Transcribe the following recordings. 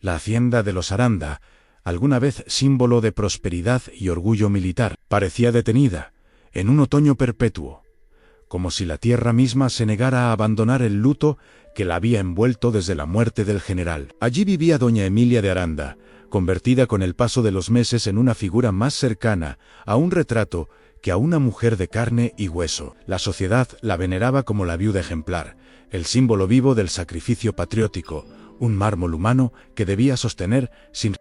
La hacienda de los Aranda, alguna vez símbolo de prosperidad y orgullo militar, parecía detenida, en un otoño perpetuo, como si la tierra misma se negara a abandonar el luto que la había envuelto desde la muerte del general. Allí vivía doña Emilia de Aranda, convertida con el paso de los meses en una figura más cercana a un retrato que a una mujer de carne y hueso. La sociedad la veneraba como la viuda ejemplar, el símbolo vivo del sacrificio patriótico, un mármol humano que debía sostener sin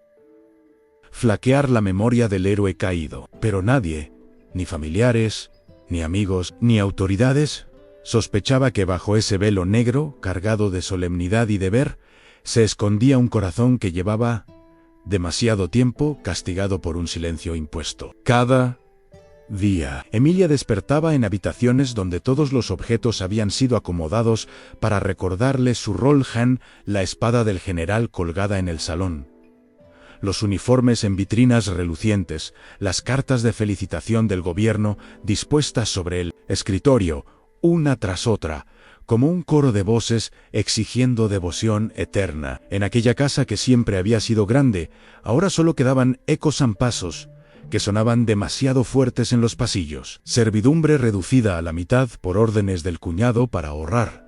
flaquear la memoria del héroe caído. Pero nadie, ni familiares, ni amigos, ni autoridades, sospechaba que bajo ese velo negro, cargado de solemnidad y deber, se escondía un corazón que llevaba demasiado tiempo castigado por un silencio impuesto. Cada día, Emilia despertaba en habitaciones donde todos los objetos habían sido acomodados para recordarle su Rollhan, la espada del general colgada en el salón, los uniformes en vitrinas relucientes, las cartas de felicitación del gobierno dispuestas sobre el escritorio, una tras otra, como un coro de voces exigiendo devoción eterna. En aquella casa que siempre había sido grande, ahora solo quedaban ecos ampasos, que sonaban demasiado fuertes en los pasillos, servidumbre reducida a la mitad por órdenes del cuñado para ahorrar,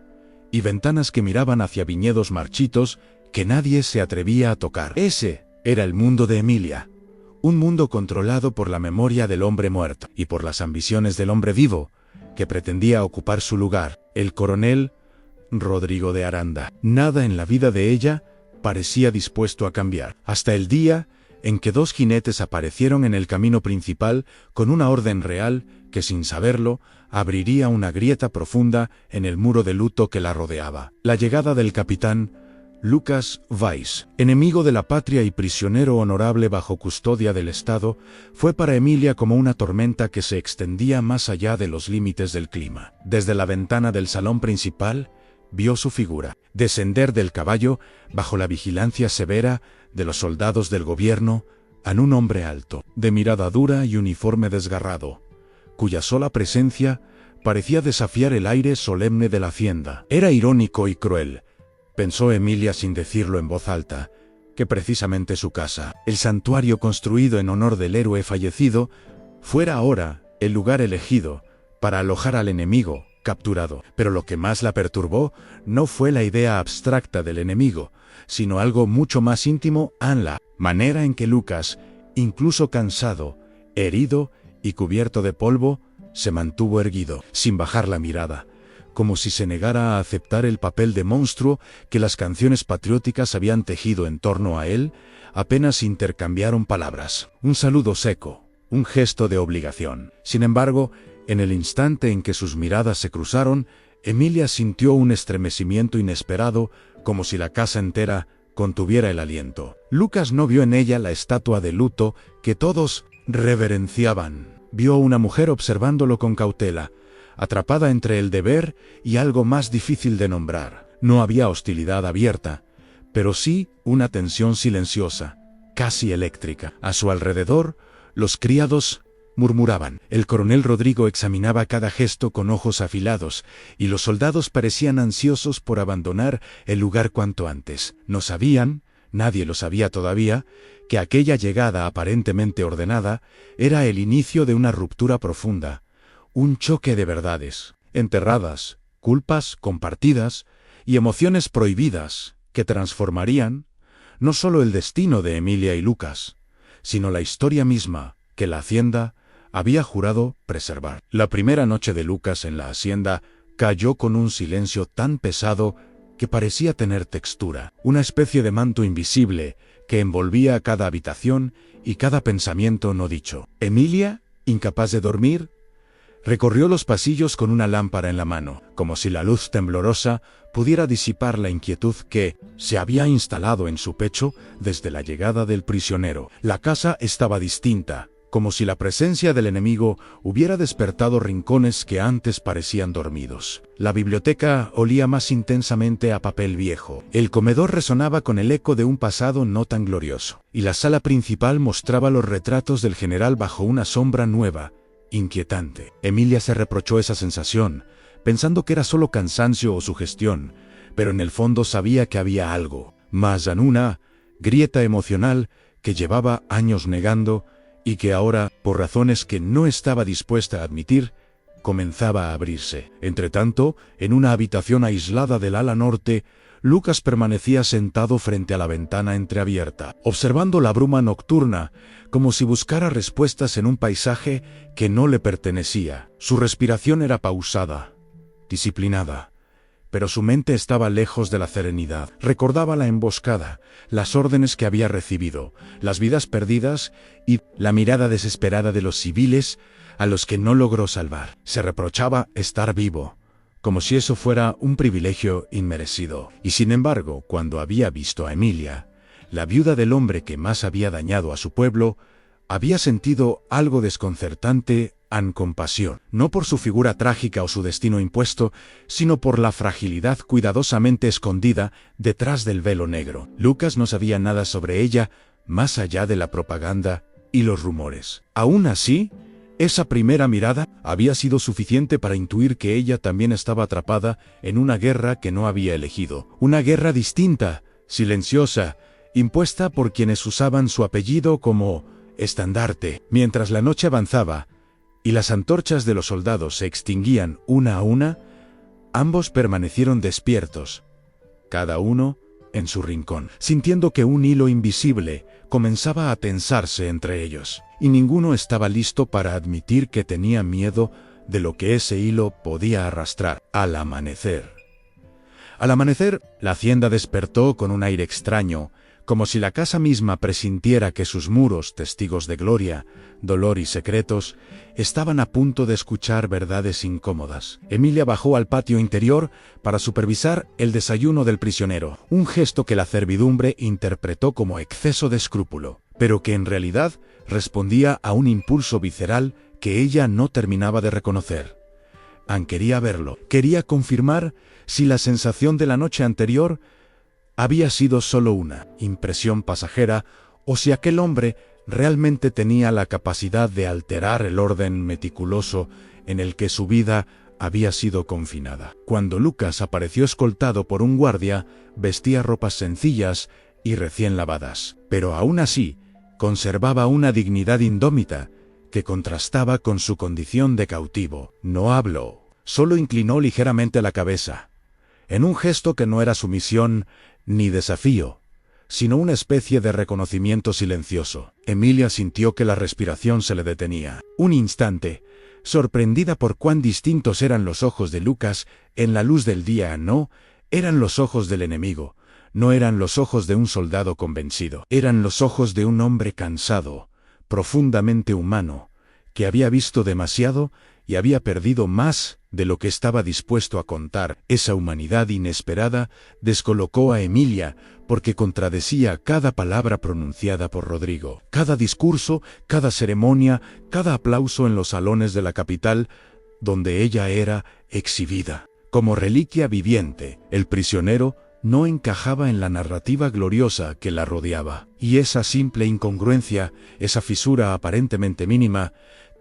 y ventanas que miraban hacia viñedos marchitos que nadie se atrevía a tocar. Ese era el mundo de Emilia, un mundo controlado por la memoria del hombre muerto y por las ambiciones del hombre vivo, que pretendía ocupar su lugar, el coronel Rodrigo de Aranda. Nada en la vida de ella parecía dispuesto a cambiar, hasta el día en que dos jinetes aparecieron en el camino principal con una orden real que, sin saberlo, abriría una grieta profunda en el muro de luto que la rodeaba. La llegada del capitán Lucas Weiss, enemigo de la patria y prisionero honorable bajo custodia del Estado, fue para Emilia como una tormenta que se extendía más allá de los límites del clima. Desde la ventana del salón principal, vio su figura descender del caballo bajo la vigilancia severa de los soldados del gobierno a un hombre alto, de mirada dura y uniforme desgarrado, cuya sola presencia parecía desafiar el aire solemne de la hacienda. Era irónico y cruel, pensó Emilia sin decirlo en voz alta, que precisamente su casa, el santuario construido en honor del héroe fallecido, fuera ahora el lugar elegido para alojar al enemigo capturado. Pero lo que más la perturbó no fue la idea abstracta del enemigo, sino algo mucho más íntimo, la manera en que Lucas, incluso cansado, herido y cubierto de polvo, se mantuvo erguido, sin bajar la mirada, como si se negara a aceptar el papel de monstruo que las canciones patrióticas habían tejido en torno a él. Apenas intercambiaron palabras, un saludo seco, un gesto de obligación. Sin embargo, en el instante en que sus miradas se cruzaron, Emilia sintió un estremecimiento inesperado, como si la casa entera contuviera el aliento. Lucas no vio en ella la estatua de luto que todos reverenciaban. Vio a una mujer observándolo con cautela, atrapada entre el deber y algo más difícil de nombrar. No había hostilidad abierta, pero sí una tensión silenciosa, casi eléctrica. A su alrededor, los criados murmuraban. El coronel Rodrigo examinaba cada gesto con ojos afilados, y los soldados parecían ansiosos por abandonar el lugar cuanto antes. No sabían, nadie lo sabía todavía, que aquella llegada aparentemente ordenada era el inicio de una ruptura profunda, un choque de verdades enterradas, culpas compartidas y emociones prohibidas que transformarían no solo el destino de Emilia y Lucas, sino la historia misma que la hacienda había jurado preservar. La primera noche de Lucas en la hacienda cayó con un silencio tan pesado que parecía tener textura, una especie de manto invisible que envolvía a cada habitación y cada pensamiento no dicho. Emilia, incapaz de dormir, recorrió los pasillos con una lámpara en la mano, como si la luz temblorosa pudiera disipar la inquietud que se había instalado en su pecho desde la llegada del prisionero. La casa estaba distinta, como si la presencia del enemigo hubiera despertado rincones que antes parecían dormidos. La biblioteca olía más intensamente a papel viejo. El comedor resonaba con el eco de un pasado no tan glorioso. Y la sala principal mostraba los retratos del general bajo una sombra nueva, inquietante. Emilia se reprochó esa sensación, pensando que era solo cansancio o sugestión, pero en el fondo sabía que había algo. Más Anuna, grieta emocional que llevaba años negando y que ahora, por razones que no estaba dispuesta a admitir, comenzaba a abrirse. Entretanto, en una habitación aislada del ala norte, Lucas permanecía sentado frente a la ventana entreabierta, observando la bruma nocturna, como si buscara respuestas en un paisaje que no le pertenecía. Su respiración era pausada, disciplinada, pero su mente estaba lejos de la serenidad. Recordaba la emboscada, las órdenes que había recibido, las vidas perdidas y la mirada desesperada de los civiles a los que no logró salvar. Se reprochaba estar vivo, como si eso fuera un privilegio inmerecido. Y sin embargo, cuando había visto a Emilia, la viuda del hombre que más había dañado a su pueblo, había sentido algo desconcertante en compasión, no por su figura trágica o su destino impuesto, sino por la fragilidad cuidadosamente escondida detrás del velo negro. Lucas no sabía nada sobre ella, más allá de la propaganda y los rumores. Aún así, esa primera mirada había sido suficiente para intuir que ella también estaba atrapada en una guerra que no había elegido. Una guerra distinta, silenciosa, impuesta por quienes usaban su apellido como estandarte. Mientras la noche avanzaba y las antorchas de los soldados se extinguían una a una, ambos permanecieron despiertos, cada uno en su rincón, sintiendo que un hilo invisible comenzaba a tensarse entre ellos, y ninguno estaba listo para admitir que tenía miedo de lo que ese hilo podía arrastrar. Al amanecer, la hacienda despertó con un aire extraño, como si la casa misma presintiera que sus muros, testigos de gloria, dolor y secretos, estaban a punto de escuchar verdades incómodas. Emilia bajó al patio interior para supervisar el desayuno del prisionero, un gesto que la servidumbre interpretó como exceso de escrúpulo, pero que en realidad respondía a un impulso visceral que ella no terminaba de reconocer. Anne quería verlo, quería confirmar si la sensación de la noche anterior había sido solo una impresión pasajera o si aquel hombre realmente tenía la capacidad de alterar el orden meticuloso en el que su vida había sido confinada. Cuando Lucas apareció escoltado por un guardia, vestía ropas sencillas y recién lavadas, pero aún así conservaba una dignidad indómita que contrastaba con su condición de cautivo. No habló, solo inclinó ligeramente la cabeza, en un gesto que no era sumisión ni desafío, sino una especie de reconocimiento silencioso. Emilia sintió que la respiración se le detenía. Un instante, sorprendida por cuán distintos eran los ojos de Lucas en la luz del día. No eran los ojos del enemigo, no eran los ojos de un soldado convencido, eran los ojos de un hombre cansado, profundamente humano, que había visto demasiado y había perdido más de lo que estaba dispuesto a contar. Esa humanidad inesperada descolocó a Emilia porque contradecía cada palabra pronunciada por Rodrigo, cada discurso, cada ceremonia, cada aplauso en los salones de la capital, donde ella era exhibida como reliquia viviente. El prisionero no encajaba en la narrativa gloriosa que la rodeaba, y esa simple incongruencia, esa fisura aparentemente mínima,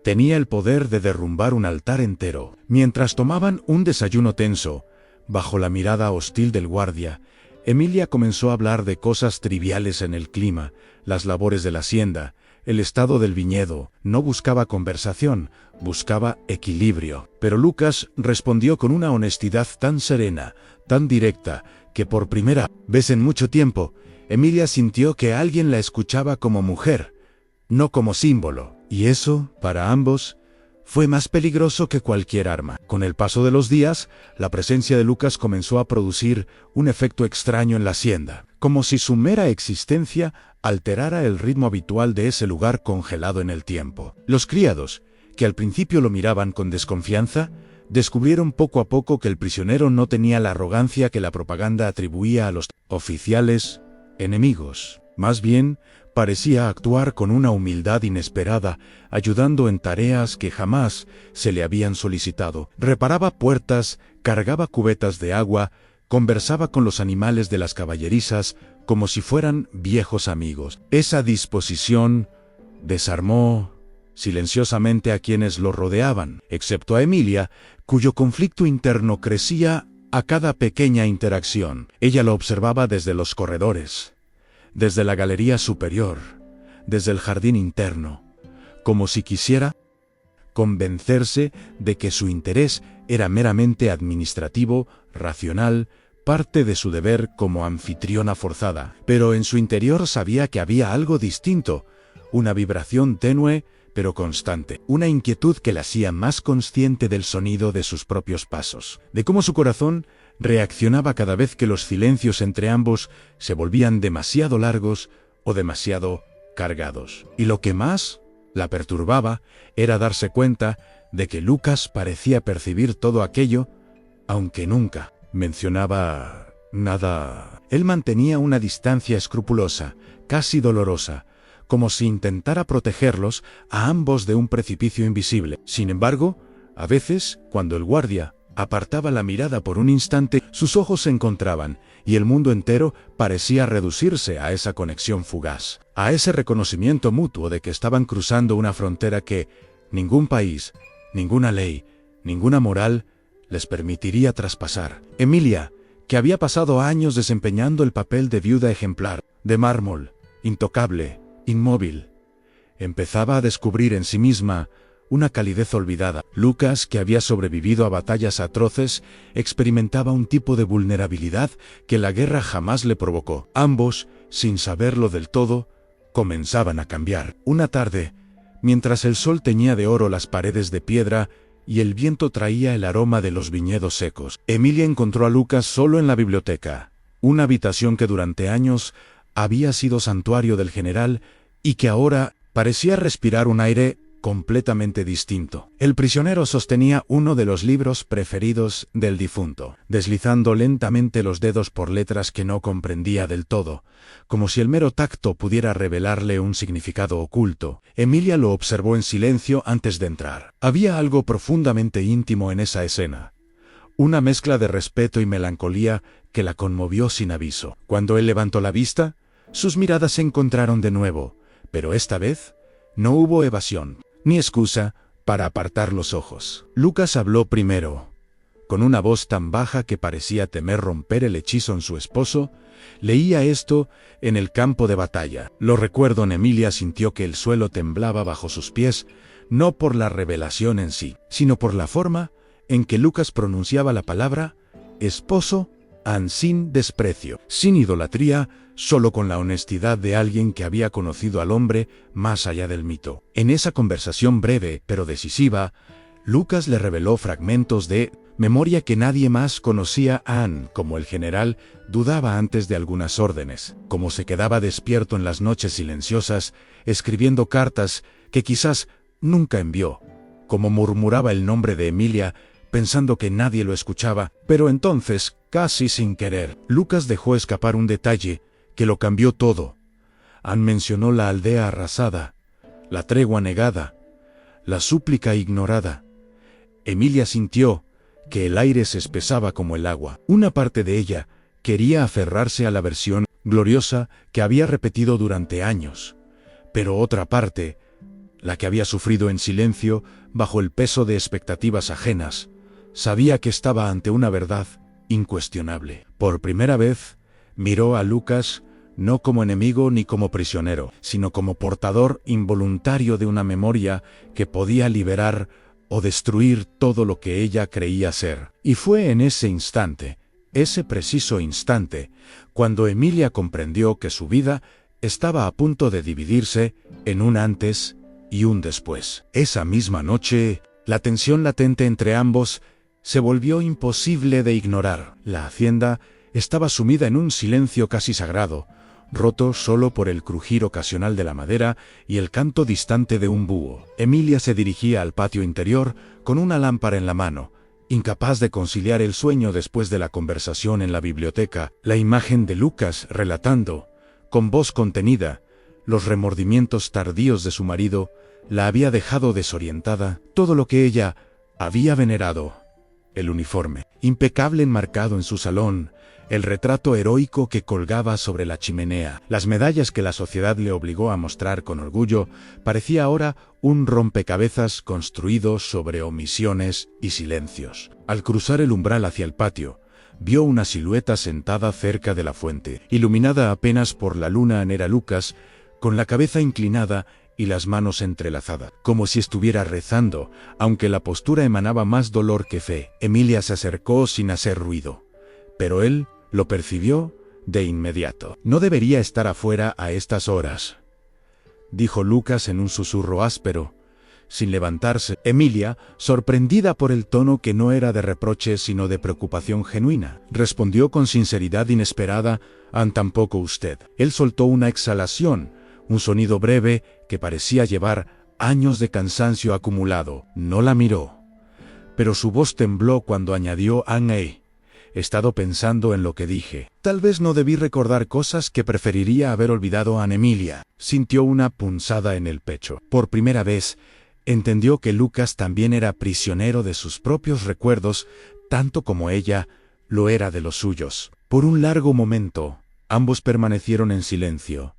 tenía el poder de derrumbar un altar entero. Mientras tomaban un desayuno tenso, bajo la mirada hostil del guardia, Emilia comenzó a hablar de cosas triviales en el clima, las labores de la hacienda, el estado del viñedo. No buscaba conversación, buscaba equilibrio. Pero Lucas respondió con una honestidad tan serena, tan directa, que por primera vez en mucho tiempo, Emilia sintió que alguien la escuchaba como mujer, no como símbolo. Y eso, para ambos, fue más peligroso que cualquier arma. Con el paso de los días, la presencia de Lucas comenzó a producir un efecto extraño en la hacienda, como si su mera existencia alterara el ritmo habitual de ese lugar congelado en el tiempo. Los criados, que al principio lo miraban con desconfianza, descubrieron poco a poco que el prisionero no tenía la arrogancia que la propaganda atribuía a los oficiales enemigos. Más bien, parecía actuar con una humildad inesperada, ayudando en tareas que jamás se le habían solicitado. Reparaba puertas, cargaba cubetas de agua, conversaba con los animales de las caballerizas como si fueran viejos amigos. Esa disposición desarmó silenciosamente a quienes lo rodeaban, excepto a Emilia, cuyo conflicto interno crecía a cada pequeña interacción. Ella lo observaba desde los corredores, desde la galería superior, desde el jardín interno, como si quisiera convencerse de que su interés era meramente administrativo, racional, parte de su deber como anfitriona forzada. Pero en su interior sabía que había algo distinto, una vibración tenue pero constante, una inquietud que la hacía más consciente del sonido de sus propios pasos, de cómo su corazón reaccionaba cada vez que los silencios entre ambos se volvían demasiado largos o demasiado cargados. Y lo que más la perturbaba era darse cuenta de que Lucas parecía percibir todo aquello, aunque nunca mencionaba nada. Él mantenía una distancia escrupulosa, casi dolorosa, como si intentara protegerlos a ambos de un precipicio invisible. Sin embargo, a veces, cuando el guardia apartaba la mirada por un instante, sus ojos se encontraban, y el mundo entero parecía reducirse a esa conexión fugaz, a ese reconocimiento mutuo de que estaban cruzando una frontera que ningún país, ninguna ley, ninguna moral les permitiría traspasar. Emilia, que había pasado años desempeñando el papel de viuda ejemplar, de mármol, intocable, inmóvil, empezaba a descubrir en sí misma una calidez olvidada. Lucas, que había sobrevivido a batallas atroces, experimentaba un tipo de vulnerabilidad que la guerra jamás le provocó. Ambos, sin saberlo del todo, comenzaban a cambiar. Una tarde, mientras el sol teñía de oro las paredes de piedra y el viento traía el aroma de los viñedos secos, Emilia encontró a Lucas solo en la biblioteca, una habitación que durante años había sido santuario del general y que ahora parecía respirar un aire completamente distinto. El prisionero sostenía uno de los libros preferidos del difunto, deslizando lentamente los dedos por letras que no comprendía del todo, como si el mero tacto pudiera revelarle un significado oculto. Emilia lo observó en silencio antes de entrar. Había algo profundamente íntimo en esa escena, una mezcla de respeto y melancolía que la conmovió sin aviso. Cuando él levantó la vista, sus miradas se encontraron de nuevo, pero esta vez no hubo evasión ni excusa para apartar los ojos. Lucas habló primero. Con una voz tan baja que parecía temer romper el hechizo en su esposo, leía esto en el campo de batalla. Lo recuerdo. Emilia sintió que el suelo temblaba bajo sus pies, no por la revelación en sí, sino por la forma en que Lucas pronunciaba la palabra esposo, sin desprecio, sin idolatría, solo con la honestidad de alguien que había conocido al hombre más allá del mito. En esa conversación breve pero decisiva, Lucas le reveló fragmentos de memoria que nadie más conocía a Anne, como el general dudaba antes de algunas órdenes, como se quedaba despierto en las noches silenciosas, escribiendo cartas que quizás nunca envió, como murmuraba el nombre de Emilia, pensando que nadie lo escuchaba, pero entonces, casi sin querer, Lucas dejó escapar un detalle que lo cambió todo. Anne mencionó la aldea arrasada, la tregua negada, la súplica ignorada. Emilia sintió que el aire se espesaba como el agua. Una parte de ella quería aferrarse a la versión gloriosa que había repetido durante años, pero otra parte, la que había sufrido en silencio bajo el peso de expectativas ajenas, sabía que estaba ante una verdad incuestionable. Por primera vez, miró a Lucas no como enemigo ni como prisionero, sino como portador involuntario de una memoria que podía liberar o destruir todo lo que ella creía ser. Y fue en ese instante, ese preciso instante, cuando Emilia comprendió que su vida estaba a punto de dividirse en un antes y un después. Esa misma noche, la tensión latente entre ambos se volvió imposible de ignorar. La hacienda estaba sumida en un silencio casi sagrado, roto solo por el crujir ocasional de la madera y el canto distante de un búho. Emilia se dirigía al patio interior con una lámpara en la mano, incapaz de conciliar el sueño después de la conversación en la biblioteca. La imagen de Lucas relatando, con voz contenida, los remordimientos tardíos de su marido la había dejado desorientada. Todo lo que ella había venerado, el uniforme impecable enmarcado en su salón, el retrato heroico que colgaba sobre la chimenea, las medallas que la sociedad le obligó a mostrar con orgullo, parecía ahora un rompecabezas construido sobre omisiones y silencios. Al cruzar el umbral hacia el patio, vio una silueta sentada cerca de la fuente, iluminada apenas por la luna. Era Lucas, con la cabeza inclinada y las manos entrelazadas, como si estuviera rezando, aunque la postura emanaba más dolor que fe. Emilia se acercó sin hacer ruido, pero él lo percibió de inmediato. «No debería estar afuera a estas horas», dijo Lucas en un susurro áspero, sin levantarse. Emilia, sorprendida por el tono que no era de reproche sino de preocupación genuina, respondió con sinceridad inesperada: «Tampoco usted». Él soltó una exhalación, un sonido breve que parecía llevar años de cansancio acumulado. No la miró, pero su voz tembló cuando añadió: «He estado pensando en lo que dije. Tal vez no debí recordar cosas que preferiría haber olvidado». Emilia sintió una punzada en el pecho. Por primera vez, entendió que Lucas también era prisionero de sus propios recuerdos, tanto como ella lo era de los suyos. Por un largo momento, ambos permanecieron en silencio,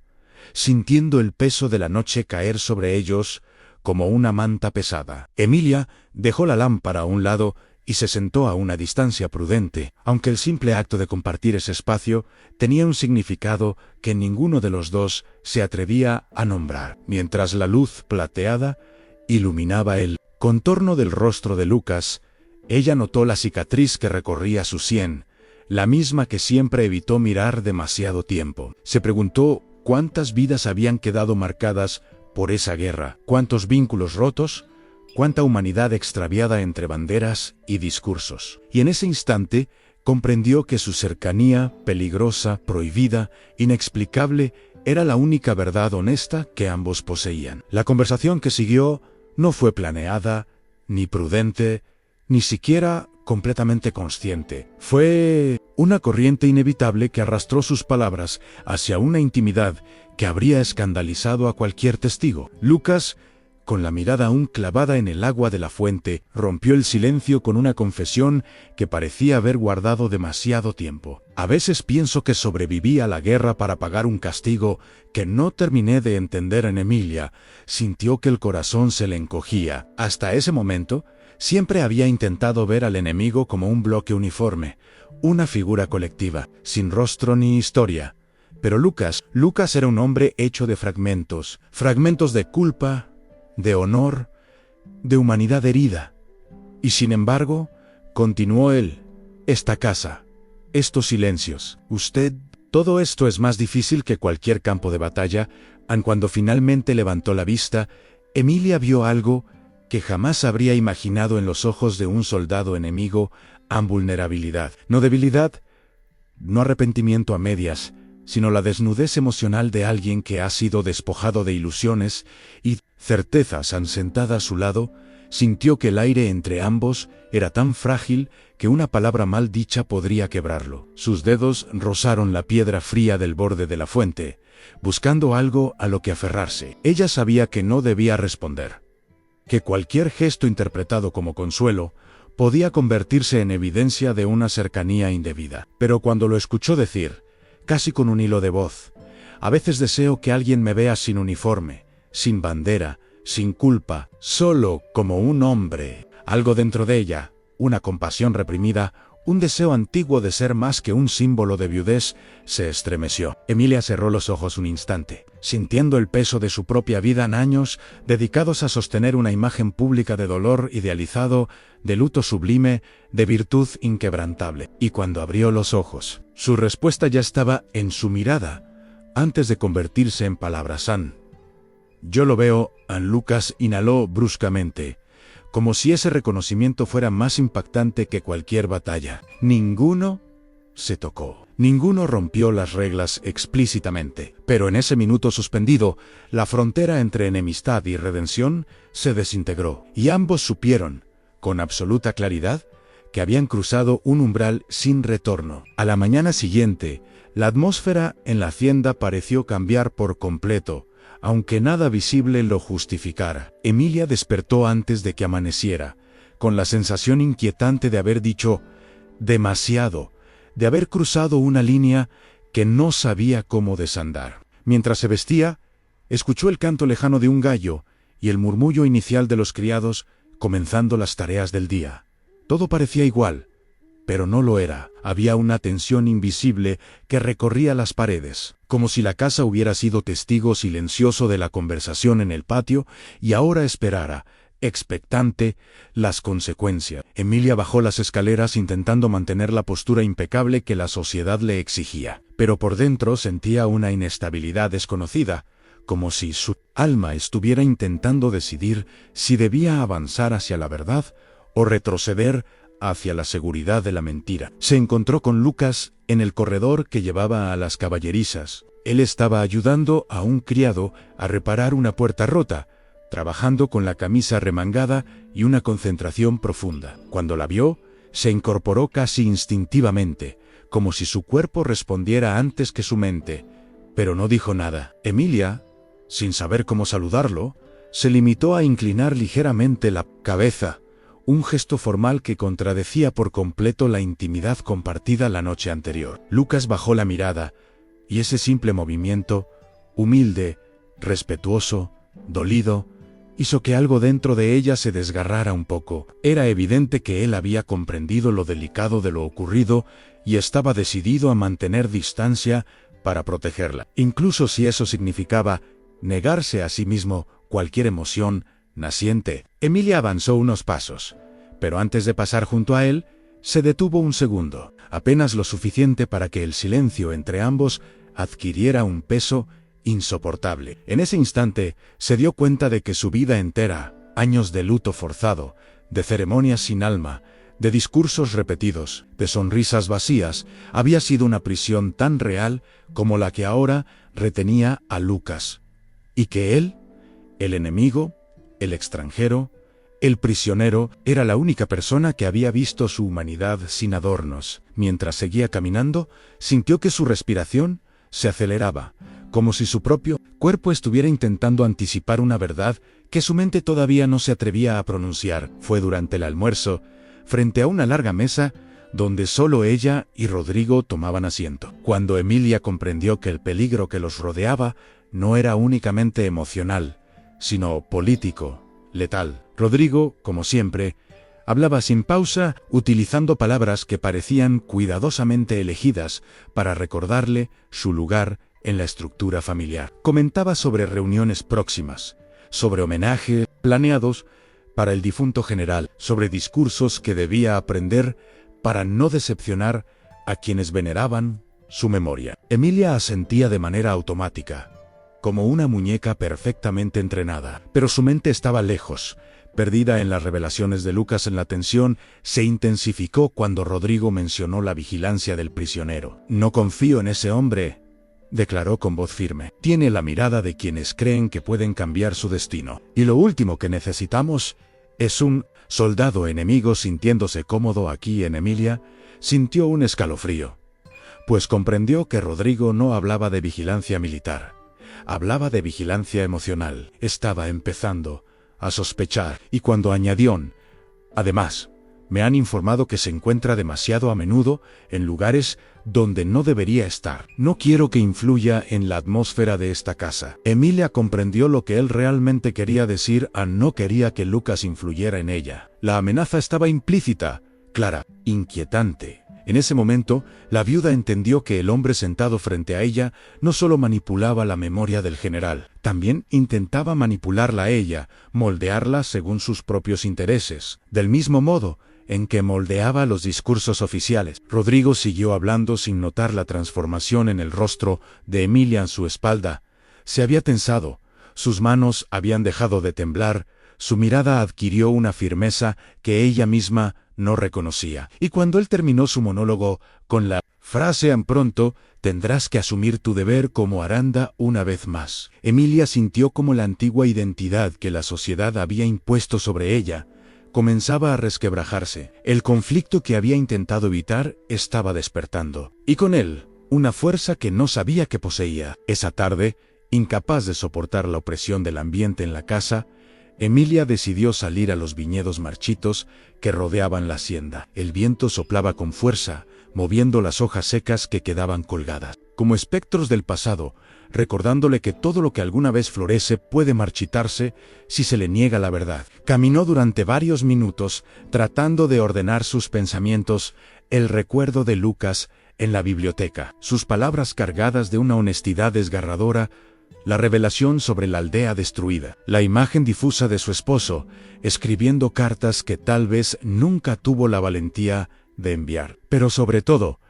sintiendo el peso de la noche caer sobre ellos como una manta pesada. Emilia dejó la lámpara a un lado y se sentó a una distancia prudente, aunque el simple acto de compartir ese espacio tenía un significado que ninguno de los dos se atrevía a nombrar. Mientras la luz plateada iluminaba el contorno del rostro de Lucas, ella notó la cicatriz que recorría su sien, la misma que siempre evitó mirar demasiado tiempo. Se preguntó cuántas vidas habían quedado marcadas por esa guerra, cuántos vínculos rotos, cuánta humanidad extraviada entre banderas y discursos. Y en ese instante comprendió que su cercanía, peligrosa, prohibida, inexplicable, era la única verdad honesta que ambos poseían. La conversación que siguió no fue planeada, ni prudente, ni siquiera completamente consciente. Fue una corriente inevitable que arrastró sus palabras hacia una intimidad que habría escandalizado a cualquier testigo. Lucas, con la mirada aún clavada en el agua de la fuente, rompió el silencio con una confesión que parecía haber guardado demasiado tiempo. «A veces pienso que sobreviví a la guerra para pagar un castigo que no terminé de entender». En Emilia sintió que el corazón se le encogía. Hasta ese momento, siempre había intentado ver al enemigo como un bloque uniforme, una figura colectiva, sin rostro ni historia. Pero Lucas era un hombre hecho de fragmentos de culpa, de honor, de humanidad herida. Y sin embargo, continuó él, esta casa, estos silencios, usted, todo esto es más difícil que cualquier campo de batalla. Cuando finalmente levantó la vista, Emilia vio algo que jamás habría imaginado en los ojos de un soldado enemigo: vulnerabilidad. No debilidad, no arrepentimiento a medias, sino la desnudez emocional de alguien que ha sido despojado de ilusiones y certezas. Sentada a su lado, sintió que el aire entre ambos era tan frágil que una palabra mal dicha podría quebrarlo. Sus dedos rozaron la piedra fría del borde de la fuente, buscando algo a lo que aferrarse. Ella sabía que no debía responder, que cualquier gesto interpretado como consuelo podía convertirse en evidencia de una cercanía indebida. Pero cuando lo escuchó decir, casi con un hilo de voz: «A veces deseo que alguien me vea sin uniforme, sin bandera, sin culpa, solo como un hombre». Algo dentro de ella, una compasión reprimida, un deseo antiguo de ser más que un símbolo de viudez, se estremeció. Emilia cerró los ojos un instante, sintiendo el peso de su propia vida en años dedicados a sostener una imagen pública de dolor idealizado, de luto sublime, de virtud inquebrantable. Y cuando abrió los ojos, su respuesta ya estaba en su mirada, antes de convertirse en palabras. «Yo lo veo». Lucas inhaló bruscamente, como si ese reconocimiento fuera más impactante que cualquier batalla. Ninguno se tocó. Ninguno rompió las reglas explícitamente. Pero en ese minuto suspendido, la frontera entre enemistad y redención se desintegró, y ambos supieron, con absoluta claridad, que habían cruzado un umbral sin retorno. A la mañana siguiente, la atmósfera en la hacienda pareció cambiar por completo, aunque nada visible lo justificara. Emilia despertó antes de que amaneciera, con la sensación inquietante de haber dicho demasiado, de haber cruzado una línea que no sabía cómo desandar. Mientras se vestía, escuchó el canto lejano de un gallo y el murmullo inicial de los criados comenzando las tareas del día. Todo parecía igual, pero no lo era. Había una tensión invisible que recorría las paredes, como si la casa hubiera sido testigo silencioso de la conversación en el patio y ahora esperara, expectante, las consecuencias. Emilia bajó las escaleras intentando mantener la postura impecable que la sociedad le exigía, pero por dentro sentía una inestabilidad desconocida, como si su alma estuviera intentando decidir si debía avanzar hacia la verdad o retroceder hacia la seguridad de la mentira. Se encontró con Lucas en el corredor que llevaba a las caballerizas. Él estaba ayudando a un criado a reparar una puerta rota, trabajando con la camisa remangada y una concentración profunda. Cuando la vio, se incorporó casi instintivamente, como si su cuerpo respondiera antes que su mente, pero no dijo nada. Emilia, sin saber cómo saludarlo, se limitó a inclinar ligeramente la cabeza, un gesto formal que contradecía por completo la intimidad compartida la noche anterior. Lucas bajó la mirada, y ese simple movimiento, humilde, respetuoso, dolido, hizo que algo dentro de ella se desgarrara un poco. Era evidente que él había comprendido lo delicado de lo ocurrido y estaba decidido a mantener distancia para protegerla, incluso si eso significaba negarse a sí mismo cualquier emoción naciente. Emilia avanzó unos pasos, pero antes de pasar junto a él, se detuvo un segundo, apenas lo suficiente para que el silencio entre ambos adquiriera un peso insoportable. En ese instante, se dio cuenta de que su vida entera, años de luto forzado, de ceremonias sin alma, de discursos repetidos, de sonrisas vacías, había sido una prisión tan real como la que ahora retenía a Lucas, y que él, el enemigo, el extranjero, el prisionero, era la única persona que había visto su humanidad sin adornos. Mientras seguía caminando, sintió que su respiración se aceleraba, como si su propio cuerpo estuviera intentando anticipar una verdad que su mente todavía no se atrevía a pronunciar. Fue durante el almuerzo, frente a una larga mesa, donde solo ella y Rodrigo tomaban asiento, cuando Emilia comprendió que el peligro que los rodeaba no era únicamente emocional, sino político, letal. Rodrigo, como siempre, hablaba sin pausa, utilizando palabras que parecían cuidadosamente elegidas para recordarle su lugar en la estructura familiar. Comentaba sobre reuniones próximas, sobre homenajes planeados para el difunto general, sobre discursos que debía aprender para no decepcionar a quienes veneraban su memoria. Emilia asentía de manera automática, como una muñeca perfectamente entrenada, pero su mente estaba lejos, perdida en las revelaciones de Lucas. En la tensión se intensificó cuando Rodrigo mencionó la vigilancia del prisionero. «No confío en ese hombre», declaró con voz firme. «Tiene la mirada de quienes creen que pueden cambiar su destino. Y lo último que necesitamos es un soldado enemigo». Sintiéndose cómodo aquí en Emilia, sintió un escalofrío, pues comprendió que Rodrigo no hablaba de vigilancia militar. Hablaba de vigilancia emocional. Estaba empezando a sospechar, y cuando añadió: «Además, me han informado que se encuentra demasiado a menudo en lugares donde no debería estar. No quiero que influya en la atmósfera de esta casa». Emilia comprendió lo que él realmente quería decir. No quería que Lucas influyera en ella. La amenaza estaba implícita, clara, inquietante. En ese momento, la viuda entendió que el hombre sentado frente a ella no solo manipulaba la memoria del general, también intentaba manipularla a ella, moldearla según sus propios intereses, del mismo modo en que moldeaba los discursos oficiales. Rodrigo siguió hablando sin notar la transformación en el rostro de Emilia. En su espalda se había tensado, sus manos habían dejado de temblar, su mirada adquirió una firmeza que ella misma no reconocía. Y cuando él terminó su monólogo con la frase: «Pronto tendrás que asumir tu deber como Aranda una vez más», Emilia sintió como la antigua identidad que la sociedad había impuesto sobre ella comenzaba a resquebrajarse. El conflicto que había intentado evitar estaba despertando, y con él, una fuerza que no sabía que poseía. Esa tarde, incapaz de soportar la opresión del ambiente en la casa, Emilia decidió salir a los viñedos marchitos que rodeaban la hacienda. El viento soplaba con fuerza, moviendo las hojas secas que quedaban colgadas, como espectros del pasado, recordándole que todo lo que alguna vez florece puede marchitarse si se le niega la verdad. Caminó durante varios minutos, tratando de ordenar sus pensamientos el recuerdo de Lucas en la biblioteca, sus palabras cargadas de una honestidad desgarradora, la revelación sobre la aldea destruida, la imagen difusa de su esposo, escribiendo cartas que tal vez nunca tuvo la valentía de enviar. Pero sobre todo,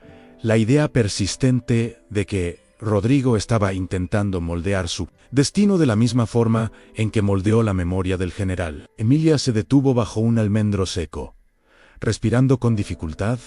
la idea persistente de que Rodrigo estaba intentando moldear su destino de la misma forma en que moldeó la memoria del general. Emilia se detuvo bajo un almendro seco, respirando con dificultad,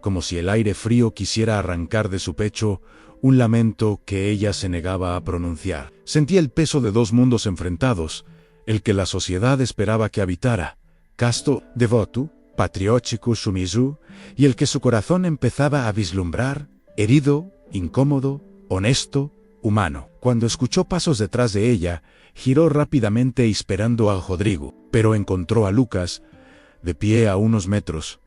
como si el aire frío quisiera arrancar de su pecho un lamento que ella se negaba a pronunciar. Sentía el peso de dos mundos enfrentados, el que la sociedad esperaba que habitara, casto, devoto, patriótico, sumiso, y el que su corazón empezaba a vislumbrar, herido, incómodo, honesto, humano. Cuando escuchó pasos detrás de ella, giró rápidamente esperando a Rodrigo, pero encontró a Lucas, de pie a unos metros,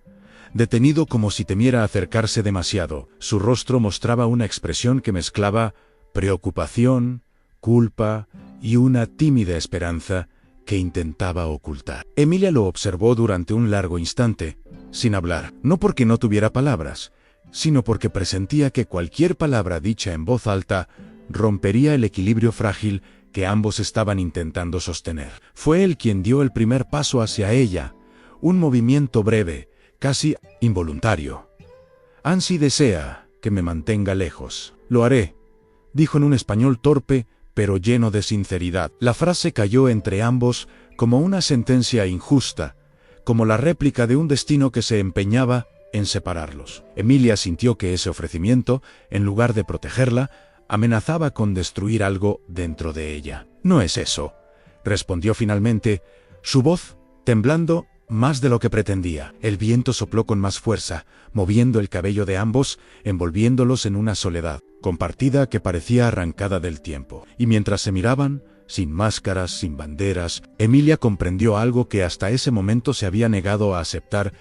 detenido como si temiera acercarse demasiado. Su rostro mostraba una expresión que mezclaba preocupación, culpa y una tímida esperanza que intentaba ocultar. Emilia lo observó durante un largo instante, sin hablar, no porque no tuviera palabras, sino porque presentía que cualquier palabra dicha en voz alta rompería el equilibrio frágil que ambos estaban intentando sostener. Fue él quien dio el primer paso hacia ella, un movimiento breve, casi involuntario. Ansi desea que me mantenga lejos. Lo haré, dijo en un español torpe, pero lleno de sinceridad. La frase cayó entre ambos como una sentencia injusta, como la réplica de un destino que se empeñaba en separarlos. Emilia sintió que ese ofrecimiento, en lugar de protegerla, amenazaba con destruir algo dentro de ella. No es eso, respondió finalmente, su voz temblando más de lo que pretendía. El viento sopló con más fuerza, moviendo el cabello de ambos, envolviéndolos en una soledad compartida que parecía arrancada del tiempo. Y mientras se miraban, sin máscaras, sin banderas, Emilia comprendió algo que hasta ese momento se había negado a aceptar.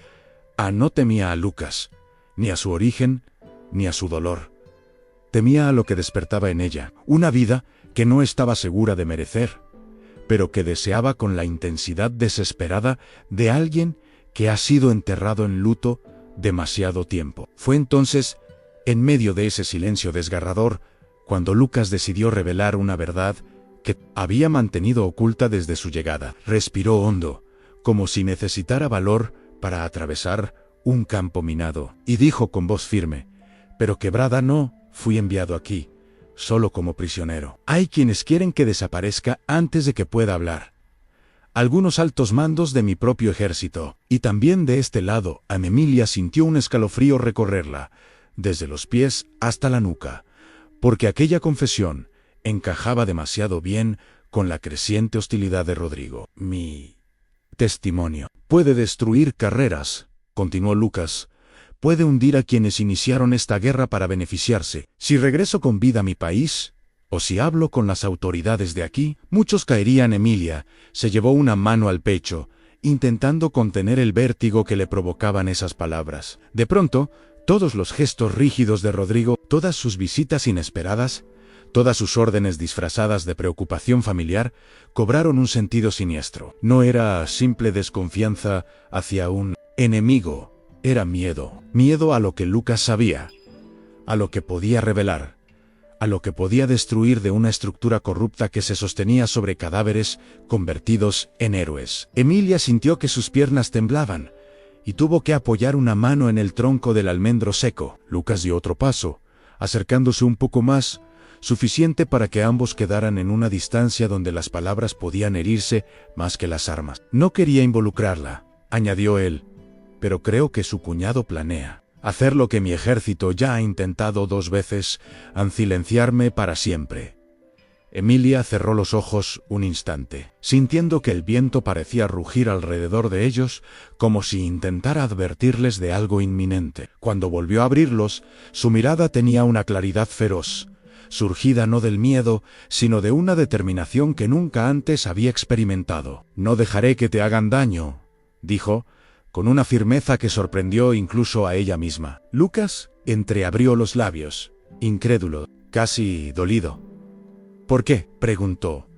No temía a Lucas, ni a su origen, ni a su dolor. Temía a lo que despertaba en ella, una vida que no estaba segura de merecer, pero que deseaba con la intensidad desesperada de alguien que ha sido enterrado en luto demasiado tiempo. Fue entonces, en medio de ese silencio desgarrador, cuando Lucas decidió revelar una verdad que había mantenido oculta desde su llegada. Respiró hondo, como si necesitara valor para atravesar un campo minado, y dijo con voz firme: «Pero quebrada no, fui enviado aquí, solo como prisionero. Hay quienes quieren que desaparezca antes de que pueda hablar. Algunos altos mandos de mi propio ejército, y también de este lado». Emilia sintió un escalofrío recorrerla, desde los pies hasta la nuca, porque aquella confesión encajaba demasiado bien con la creciente hostilidad de Rodrigo. «Mi testimonio puede destruir carreras», continuó Lucas, «puede hundir a quienes iniciaron esta guerra para beneficiarse. Si regreso con vida a mi país, o si hablo con las autoridades de aquí, muchos caerían». Emilia se llevó una mano al pecho, intentando contener el vértigo que le provocaban esas palabras. De pronto, todos los gestos rígidos de Rodrigo, todas sus visitas inesperadas, todas sus órdenes disfrazadas de preocupación familiar, cobraron un sentido siniestro. No era simple desconfianza hacia un enemigo, era miedo. Miedo a lo que Lucas sabía, a lo que podía revelar, a lo que podía destruir de una estructura corrupta que se sostenía sobre cadáveres convertidos en héroes. Emilia sintió que sus piernas temblaban, y tuvo que apoyar una mano en el tronco del almendro seco. Lucas dio otro paso, acercándose un poco más, suficiente para que ambos quedaran en una distancia donde las palabras podían herirse más que las armas. «No quería involucrarla», añadió él, «pero creo que su cuñado planea hacer lo que mi ejército ya ha intentado 2 veces, silenciarme para siempre». Emilia cerró los ojos un instante, sintiendo que el viento parecía rugir alrededor de ellos, como si intentara advertirles de algo inminente. Cuando volvió a abrirlos, su mirada tenía una claridad feroz, surgida no del miedo, sino de una determinación que nunca antes había experimentado. «No dejaré que te hagan daño», dijo, con una firmeza que sorprendió incluso a ella misma. Lucas entreabrió los labios, incrédulo, casi dolido. «¿Por qué?», preguntó.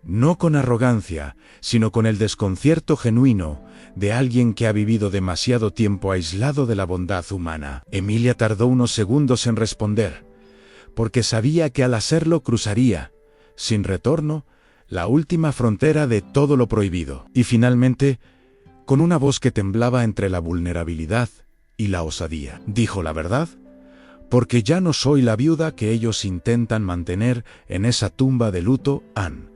no con arrogancia, sino con el desconcierto genuino de alguien que ha vivido demasiado tiempo aislado de la bondad humana. Emilia tardó unos segundos en responder, porque sabía que al hacerlo cruzaría, sin retorno, la última frontera de todo lo prohibido. Y finalmente, con una voz que temblaba entre la vulnerabilidad y la osadía, dijo la verdad, porque ya no soy la viuda que ellos intentan mantener en esa tumba de luto, Anne,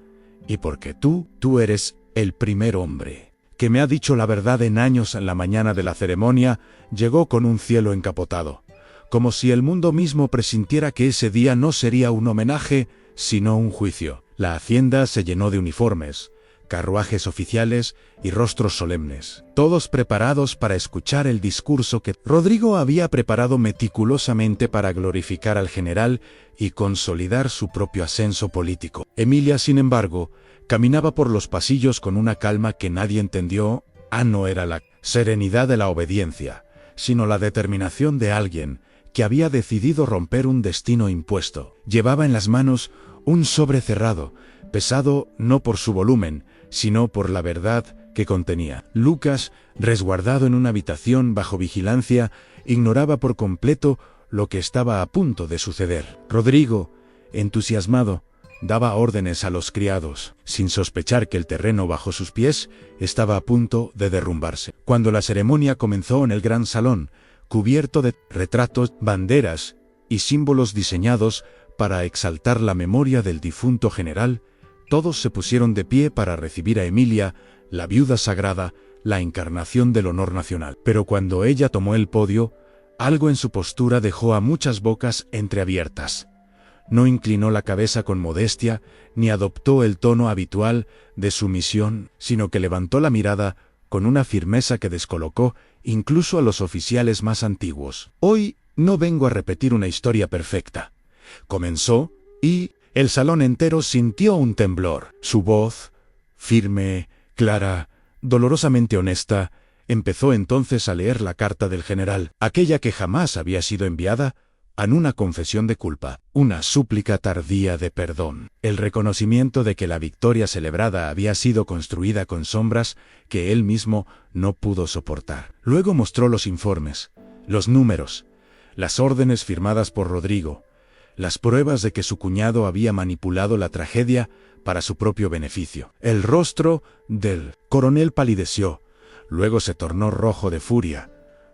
y porque tú eres el primer hombre que me ha dicho la verdad en años. En la mañana de la ceremonia llegó con un cielo encapotado, como si el mundo mismo presintiera que ese día no sería un homenaje, sino un juicio. La hacienda se llenó de uniformes, carruajes oficiales y rostros solemnes, todos preparados para escuchar el discurso que Rodrigo había preparado meticulosamente para glorificar al general y consolidar su propio ascenso político. Emilia, sin embargo, caminaba por los pasillos con una calma que nadie entendió. No era la serenidad de la obediencia, sino la determinación de alguien que había decidido romper un destino impuesto. Llevaba en las manos un sobre cerrado, pesado no por su volumen, sino por la verdad que contenía. Lucas, resguardado en una habitación bajo vigilancia, ignoraba por completo lo que estaba a punto de suceder. Rodrigo, entusiasmado, daba órdenes a los criados, sin sospechar que el terreno bajo sus pies estaba a punto de derrumbarse. Cuando la ceremonia comenzó en el gran salón, cubierto de retratos, banderas y símbolos diseñados para exaltar la memoria del difunto general, todos se pusieron de pie para recibir a Emilia, la viuda sagrada, la encarnación del honor nacional. Pero cuando ella tomó el podio, algo en su postura dejó a muchas bocas entreabiertas. No inclinó la cabeza con modestia, ni adoptó el tono habitual de sumisión, sino que levantó la mirada con una firmeza que descolocó incluso a los oficiales más antiguos. Hoy no vengo a repetir una historia perfecta, comenzó, y el salón entero sintió un temblor. Su voz, firme, clara, dolorosamente honesta, empezó entonces a leer la carta del general, aquella que jamás había sido enviada, en una confesión de culpa, una súplica tardía de perdón, el reconocimiento de que la victoria celebrada había sido construida con sombras que él mismo no pudo soportar. Luego mostró los informes, los números, las órdenes firmadas por Rodrigo, las pruebas de que su cuñado había manipulado la tragedia para su propio beneficio. El rostro del coronel palideció, luego se tornó rojo de furia,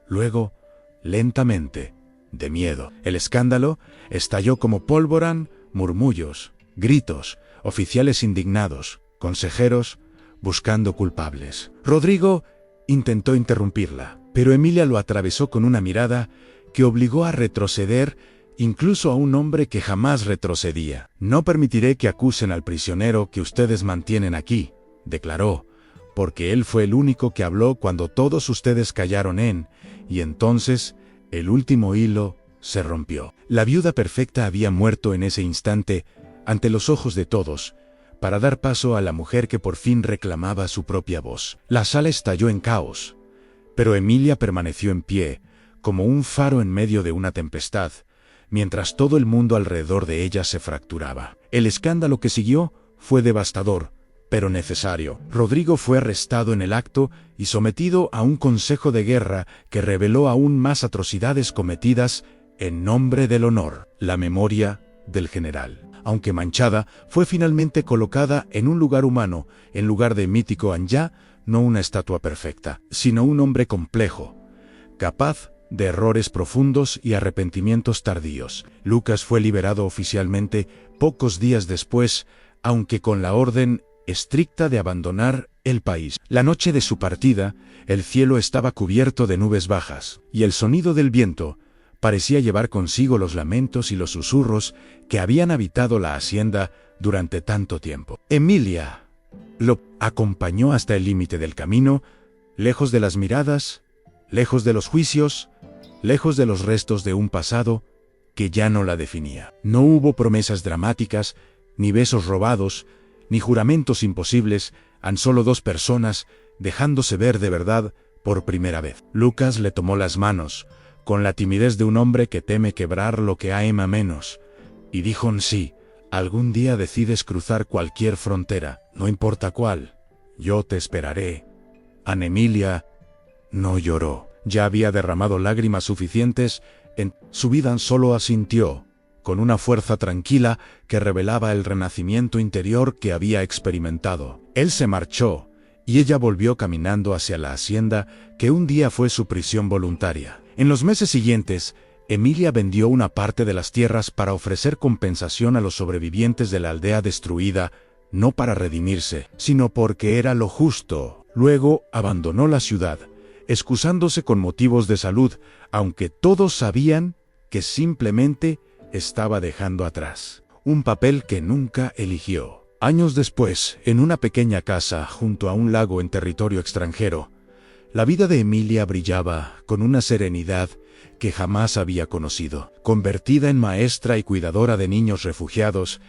luego, lentamente, de miedo. El escándalo estalló como pólvora, murmullos, gritos, oficiales indignados, consejeros buscando culpables. Rodrigo intentó interrumpirla, pero Emilia lo atravesó con una mirada que obligó a retroceder incluso a un hombre que jamás retrocedía. No permitiré que acusen al prisionero que ustedes mantienen aquí, declaró, porque él fue el único que habló cuando todos ustedes callaron y entonces el último hilo se rompió. La viuda perfecta había muerto en ese instante, ante los ojos de todos, para dar paso a la mujer que por fin reclamaba su propia voz. La sala estalló en caos, pero Emilia permaneció en pie, como un faro en medio de una tempestad, mientras todo el mundo alrededor de ella se fracturaba. El escándalo que siguió fue devastador, pero necesario. Rodrigo fue arrestado en el acto y sometido a un consejo de guerra que reveló aún más atrocidades cometidas en nombre del honor. La memoria del general, aunque manchada, fue finalmente colocada en un lugar humano, en lugar de mítico Anya, no una estatua perfecta, sino un hombre complejo, capaz de errores profundos y arrepentimientos tardíos. Lucas fue liberado oficialmente pocos días después, aunque con la orden estricta de abandonar el país. La noche de su partida, el cielo estaba cubierto de nubes bajas, y el sonido del viento parecía llevar consigo los lamentos y los susurros que habían habitado la hacienda durante tanto tiempo. Emilia lo acompañó hasta el límite del camino, lejos de las miradas, lejos de los juicios, lejos de los restos de un pasado que ya no la definía. No hubo promesas dramáticas, ni besos robados, ni juramentos imposibles, solo dos personas dejándose ver de verdad por primera vez. Lucas le tomó las manos, con la timidez de un hombre que teme quebrar lo que ama menos, y dijo sí, Algún día decides cruzar cualquier frontera, no importa cuál. Yo te esperaré. Ana Emilia no lloró. Ya había derramado lágrimas suficientes en su vida, solo asintió, con una fuerza tranquila que revelaba el renacimiento interior que había experimentado. Él se marchó, y ella volvió caminando hacia la hacienda que un día fue su prisión voluntaria. En los meses siguientes, Emilia vendió una parte de las tierras para ofrecer compensación a los sobrevivientes de la aldea destruida, no para redimirse, sino porque era lo justo. Luego abandonó la ciudad, excusándose con motivos de salud, aunque todos sabían que simplemente estaba dejando atrás un papel que nunca eligió. Años después, en una pequeña casa junto a un lago en territorio extranjero, la vida de Emilia brillaba con una serenidad que jamás había conocido. Convertida en maestra y cuidadora de niños refugiados,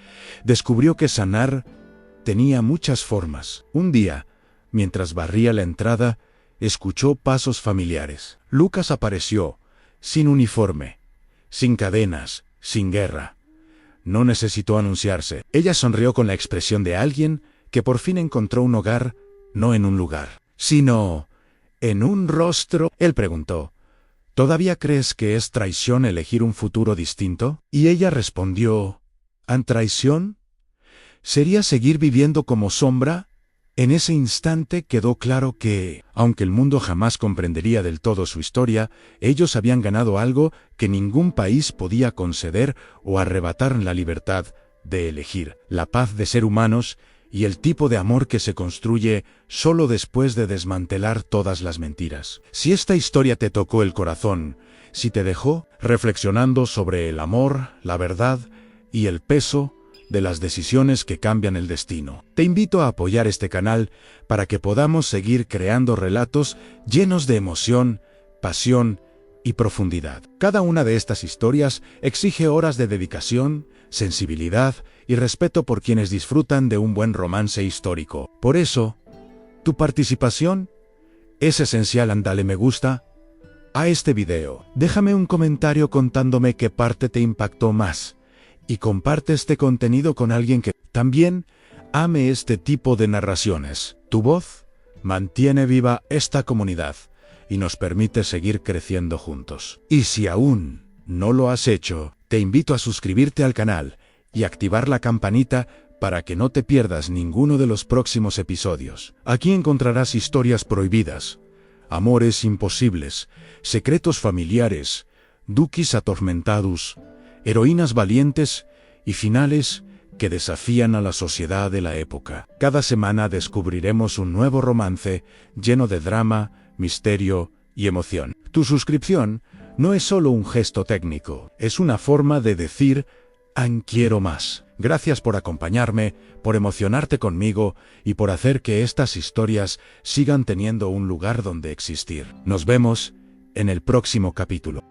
descubrió que sanar tenía muchas formas. Un día, mientras barría la entrada, escuchó pasos familiares. Lucas apareció, sin uniforme, sin cadenas, sin guerra. No necesitó anunciarse. Ella sonrió con la expresión de alguien que por fin encontró un hogar, no en un lugar, sino en un rostro. Él preguntó, ¿todavía crees que es traición elegir un futuro distinto? Y ella respondió, ¿an traición? ¿Sería seguir viviendo como sombra? En ese instante quedó claro que, aunque el mundo jamás comprendería del todo su historia, ellos habían ganado algo que ningún país podía conceder o arrebatar: la libertad de elegir, la paz de ser humanos y el tipo de amor que se construye solo después de desmantelar todas las mentiras. Si esta historia te tocó el corazón, si te dejó reflexionando sobre el amor, la verdad y el peso de las decisiones que cambian el destino, te invito a apoyar este canal para que podamos seguir creando relatos llenos de emoción, pasión y profundidad. Cada una de estas historias exige horas de dedicación, sensibilidad y respeto por quienes disfrutan de un buen romance histórico. Por eso, tu participación es esencial. Dale me gusta a este video. Déjame un comentario contándome qué parte te impactó más. Y comparte este contenido con alguien que también ame este tipo de narraciones. Tu voz mantiene viva esta comunidad y nos permite seguir creciendo juntos. Y si aún no lo has hecho, te invito a suscribirte al canal y activar la campanita para que no te pierdas ninguno de los próximos episodios. Aquí encontrarás historias prohibidas, amores imposibles, secretos familiares, duques atormentados, heroínas valientes y finales que desafían a la sociedad de la época. Cada semana descubriremos un nuevo romance lleno de drama, misterio y emoción. Tu suscripción no es solo un gesto técnico, es una forma de decir quiero más. Gracias por acompañarme, por emocionarte conmigo y por hacer que estas historias sigan teniendo un lugar donde existir. Nos vemos en el próximo capítulo.